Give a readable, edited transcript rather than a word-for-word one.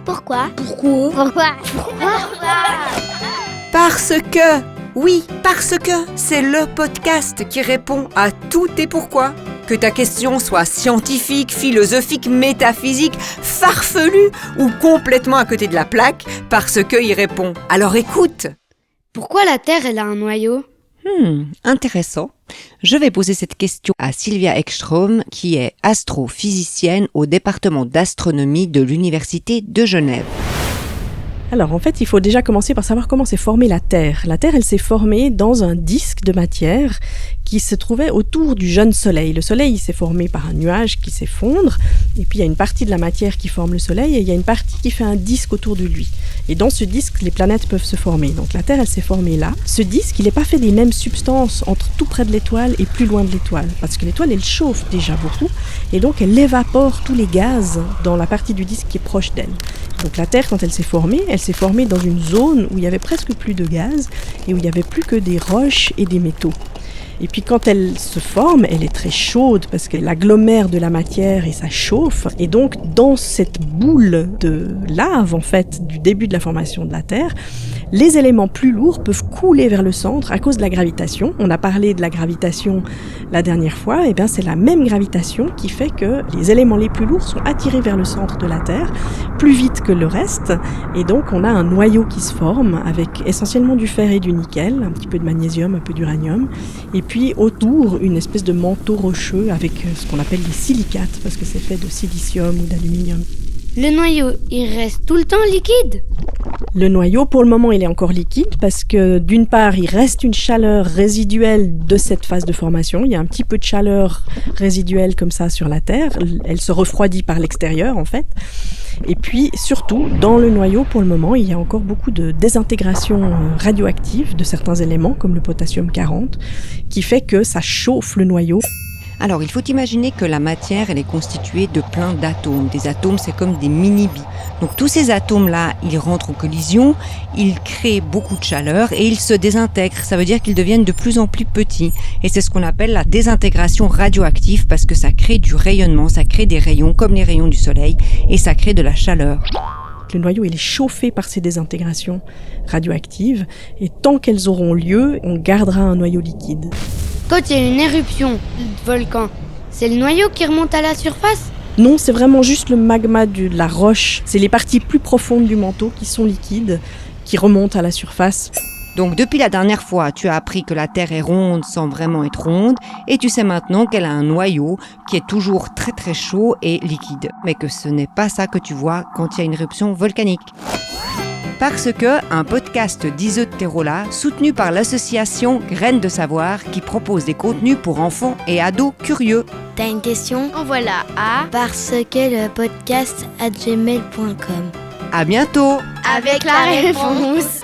Pourquoi? Parce que c'est le podcast qui répond à tous tes pourquoi. Que ta question soit scientifique, philosophique, métaphysique, farfelue ou complètement à côté de la plaque, parce que il répond. Alors écoute. Pourquoi la Terre, elle a un noyau? Intéressant. Je vais poser cette question à Sylvia Ekstrom, qui est astrophysicienne au département d'astronomie de l'Université de Genève. Alors en fait, il faut déjà commencer par savoir comment s'est formée la Terre. La Terre, elle s'est formée dans un disque de matière qui se trouvait autour du jeune Soleil. Le Soleil, il s'est formé par un nuage qui s'effondre, et puis il y a une partie de la matière qui forme le Soleil, et il y a une partie qui fait un disque autour de lui. Et dans ce disque, les planètes peuvent se former. Donc la Terre, elle s'est formée là. Ce disque, il n'est pas fait des mêmes substances entre tout près de l'étoile et plus loin de l'étoile, parce que l'étoile, elle chauffe déjà beaucoup, et donc elle évapore tous les gaz dans la partie du disque qui est proche d'elle. Donc la Terre, quand elle s'est formée dans une zone où il y avait presque plus de gaz et où il n'y avait plus que des roches et des métaux. Et puis quand elle se forme, elle est très chaude parce qu'elle agglomère de la matière et ça chauffe. Et donc dans cette boule de lave en fait du début de la formation de la Terre, les éléments plus lourds peuvent couler vers le centre à cause de la gravitation. On a parlé de la gravitation la dernière fois, et bien c'est la même gravitation qui fait que les éléments les plus lourds sont attirés vers le centre de la Terre plus vite que le reste. Et donc on a un noyau qui se forme avec essentiellement du fer et du nickel, un petit peu de magnésium, un peu d'uranium. Et puis autour, une espèce de manteau rocheux avec ce qu'on appelle des silicates, parce que c'est fait de silicium ou d'aluminium. Le noyau, il reste tout le temps liquide? Le noyau, pour le moment, il est encore liquide parce que d'une part, il reste une chaleur résiduelle de cette phase de formation. Il y a un petit peu de chaleur résiduelle comme ça sur la Terre. Elle se refroidit par l'extérieur, en fait. Et puis, surtout, dans le noyau, pour le moment, il y a encore beaucoup de désintégration radioactive de certains éléments, comme le potassium 40, qui fait que ça chauffe le noyau. Alors, il faut imaginer que la matière, elle est constituée de plein d'atomes. Des atomes, c'est comme des mini-billes. Donc, tous ces atomes-là, ils rentrent en collision, ils créent beaucoup de chaleur et ils se désintègrent. Ça veut dire qu'ils deviennent de plus en plus petits. Et c'est ce qu'on appelle la désintégration radioactive parce que ça crée du rayonnement, ça crée des rayons comme les rayons du soleil et ça crée de la chaleur. Le noyau, il est chauffé par ces désintégrations radioactives et tant qu'elles auront lieu, on gardera un noyau liquide. Quand il y a une éruption de volcan, c'est le noyau qui remonte à la surface? Non, c'est vraiment juste le magma de la roche. C'est les parties plus profondes du manteau qui sont liquides, qui remontent à la surface. Donc depuis la dernière fois, tu as appris que la Terre est ronde sans vraiment être ronde et tu sais maintenant qu'elle a un noyau qui est toujours très très chaud et liquide. Mais que ce n'est pas ça que tu vois quand il y a une éruption volcanique. Parce que un podcast d'Ise de Terola, soutenu par l'association Graines de Savoir, qui propose des contenus pour enfants et ados curieux. T'as une question? Envoie-la à parcequelepodcast@gmail.com. À bientôt! Avec la réponse.